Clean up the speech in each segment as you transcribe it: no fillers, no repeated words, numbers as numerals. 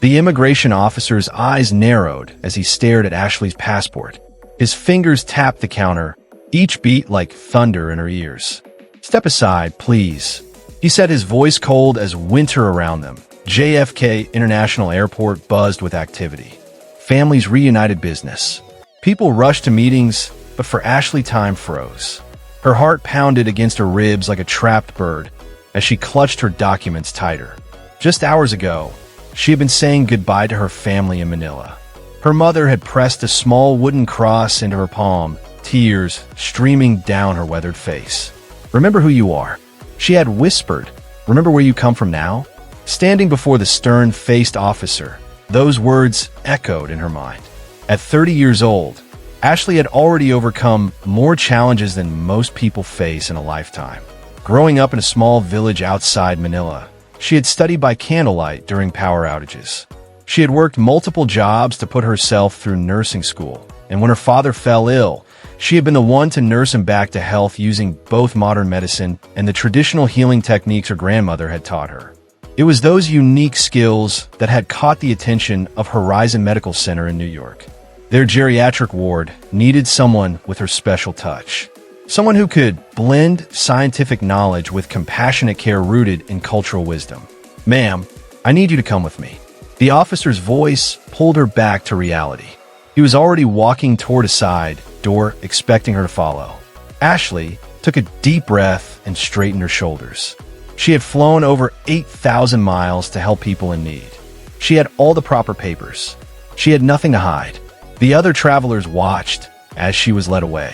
The immigration officer's eyes narrowed as he stared at Ashley's passport. His fingers tapped the counter, each beat like thunder in her ears. "Step aside, please," he said, his voice cold as winter around them. JFK International Airport buzzed with activity. Families reunited business. People rushed to meetings, but for Ashley time froze. Her heart pounded against her ribs like a trapped bird as she clutched her documents tighter. Just hours ago, she had been saying goodbye to her family in Manila. Her mother had pressed a small wooden cross into her palm, tears streaming down her weathered face. "Remember who you are," she had whispered. "Remember where you come from now?" Standing before the stern-faced officer, those words echoed in her mind. At 30 years old, Ashley had already overcome more challenges than most people face in a lifetime. Growing up in a small village outside Manila, she had studied by candlelight during power outages. She had worked multiple jobs to put herself through nursing school, and when her father fell ill, she had been the one to nurse him back to health using both modern medicine and the traditional healing techniques her grandmother had taught her. It was those unique skills that had caught the attention of Horizon Medical Center in New York. Their geriatric ward needed someone with her special touch. Someone who could blend scientific knowledge with compassionate care rooted in cultural wisdom. "Ma'am, I need you to come with me." The officer's voice pulled her back to reality. He was already walking toward a side door, expecting her to follow. Ashley took a deep breath and straightened her shoulders. She had flown over 8,000 miles to help people in need. She had all the proper papers. She had nothing to hide. The other travelers watched as she was led away.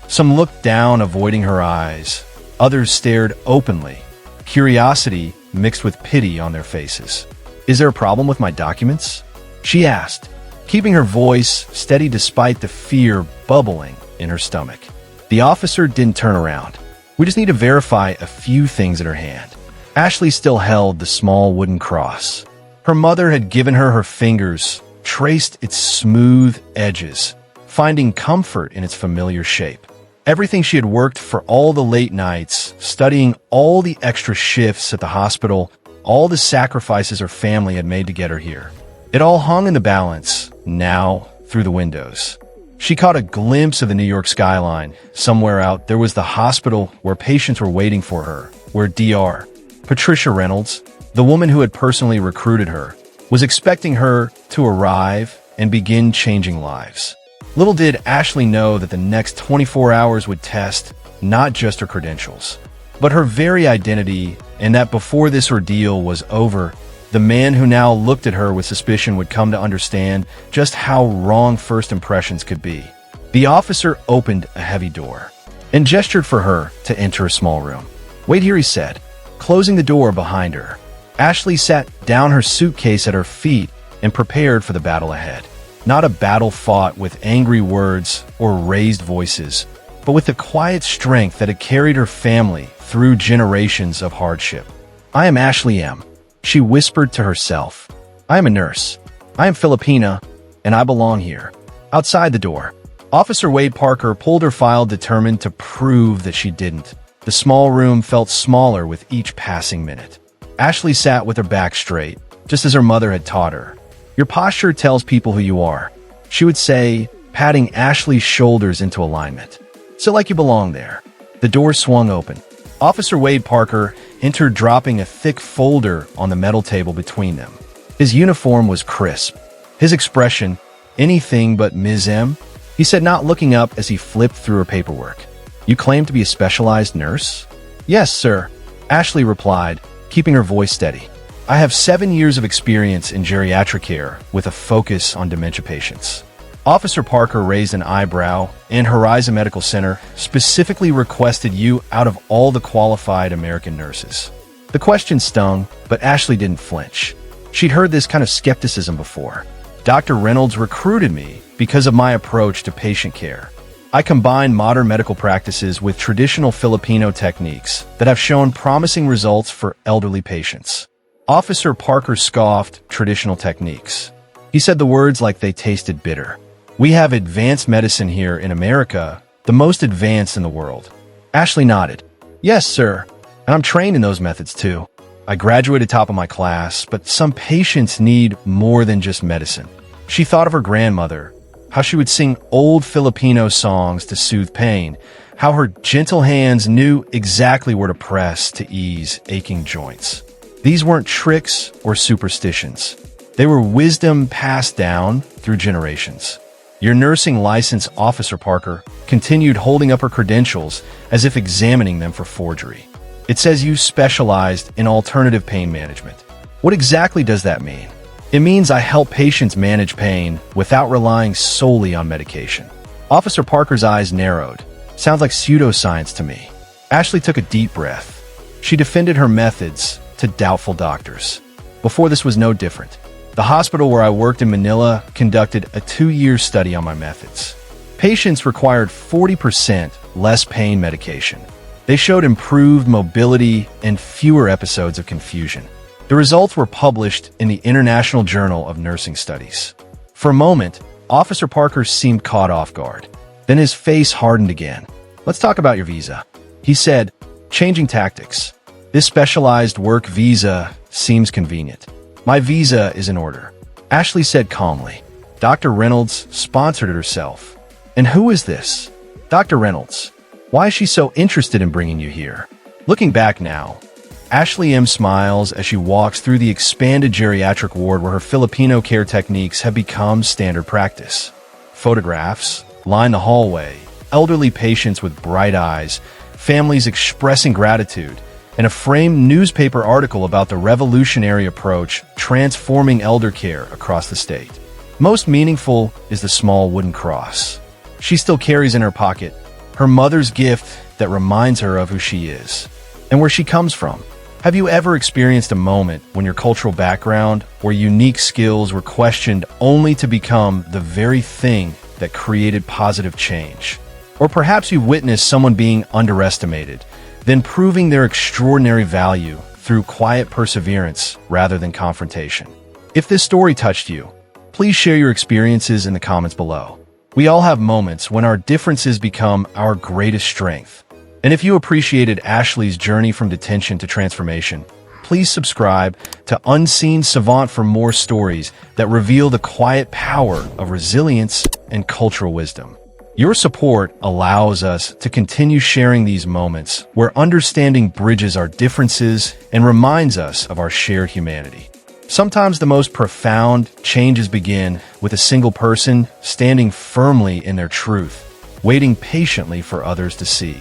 Some looked down, avoiding her eyes. Others stared openly, curiosity mixed with pity on their faces. "Is there a problem with my documents?" she asked, keeping her voice steady despite the fear bubbling in her stomach. The officer didn't turn around. "We just need to verify a few things in her hand." Ashley still held the small wooden cross. Her mother had given her her fingers, traced its smooth edges, finding comfort in its familiar shape. Everything she had worked for, all the late nights, studying all the extra shifts at the hospital, all the sacrifices her family had made to get her here. It all hung in the balance, now, through the windows. She caught a glimpse of the New York skyline. Somewhere out there was the hospital where patients were waiting for her, where Dr. Patricia Reynolds, the woman who had personally recruited her, was expecting her to arrive and begin changing lives. Little did Ashley know that the next 24 hours would test not just her credentials, but her very identity, and that before this ordeal was over, the man who now looked at her with suspicion would come to understand just how wrong first impressions could be. The officer opened a heavy door and gestured for her to enter a small room. "Wait here," he said, closing the door behind her. Ashley sat down, her suitcase at her feet, and prepared for the battle ahead. Not a battle fought with angry words or raised voices, but with the quiet strength that had carried her family through generations of hardship. "I am Ashley M.," she whispered to herself. "I am a nurse. I am Filipina, and I belong here." Outside the door, Officer Wade Parker pulled her file, determined to prove that she didn't. The small room felt smaller with each passing minute. Ashley sat with her back straight, just as her mother had taught her. "Your posture tells people who you are," she would say, patting Ashley's shoulders into alignment. "So like you belong there." The door swung open. Officer Wade Parker entered, dropping a thick folder on the metal table between them. His uniform was crisp. His expression, anything but Ms. M., he said, not looking up as he flipped through her paperwork. "You claim to be a specialized nurse?" "Yes, sir," Ashley replied, keeping her voice steady. "I have 7 years of experience in geriatric care with a focus on dementia patients." Officer Parker raised an eyebrow. "And Horizon Medical Center specifically requested you out of all the qualified American nurses." The question stung, but Ashley didn't flinch. She'd heard this kind of skepticism before. "Dr. Reynolds recruited me because of my approach to patient care. I combine modern medical practices with traditional Filipino techniques that have shown promising results for elderly patients." Officer Parker scoffed. "Traditional techniques." He said the words like they tasted bitter. "We have advanced medicine here in America, the most advanced in the world." Ashley nodded. "Yes, sir, and I'm trained in those methods too." I graduated top of my class, but some patients need more than just medicine. She thought of her grandmother, how she would sing old Filipino songs to soothe pain, how her gentle hands knew exactly where to press to ease aching joints. These weren't tricks or superstitions. They were wisdom passed down through generations. Your nursing license, Officer Parker, continued holding up her credentials as if examining them for forgery. It says you specialized in alternative pain management. What exactly does that mean? It means I help patients manage pain without relying solely on medication. Officer Parker's eyes narrowed. Sounds like pseudoscience to me. Ashley took a deep breath. She defended her methods to doubtful doctors. Before this was no different. The hospital where I worked in Manila conducted a 2-year study on my methods. Patients required 40% less pain medication. They showed improved mobility and fewer episodes of confusion. The results were published in the International Journal of Nursing Studies. For a moment, Officer Parker seemed caught off guard. Then his face hardened again. "Let's talk about your visa," he said, changing tactics. "This specialized work visa seems convenient." "My visa is in order," Ashley said calmly. Dr. Reynolds sponsored it herself. "And who is this?" "Dr. Reynolds. Why is she so interested in bringing you here?" Looking back now, Ashley M. smiles as she walks through the expanded geriatric ward where her Filipino care techniques have become standard practice. Photographs line the hallway, elderly patients with bright eyes, families expressing gratitude, and a framed newspaper article about the revolutionary approach transforming elder care across the state. Most meaningful is the small wooden cross she still carries in her pocket, her mother's gift that reminds her of who she is and where she comes from. Have you ever experienced a moment when your cultural background or unique skills were questioned only to become the very thing that created positive change? Or perhaps you've witnessed someone being underestimated, then proving their extraordinary value through quiet perseverance rather than confrontation. If this story touched you, please share your experiences in the comments below. We all have moments when our differences become our greatest strength. And if you appreciated Ashley's journey from detention to transformation, please subscribe to Unseen Savant for more stories that reveal the quiet power of resilience and cultural wisdom. Your support allows us to continue sharing these moments where understanding bridges our differences and reminds us of our shared humanity. Sometimes the most profound changes begin with a single person standing firmly in their truth, waiting patiently for others to see.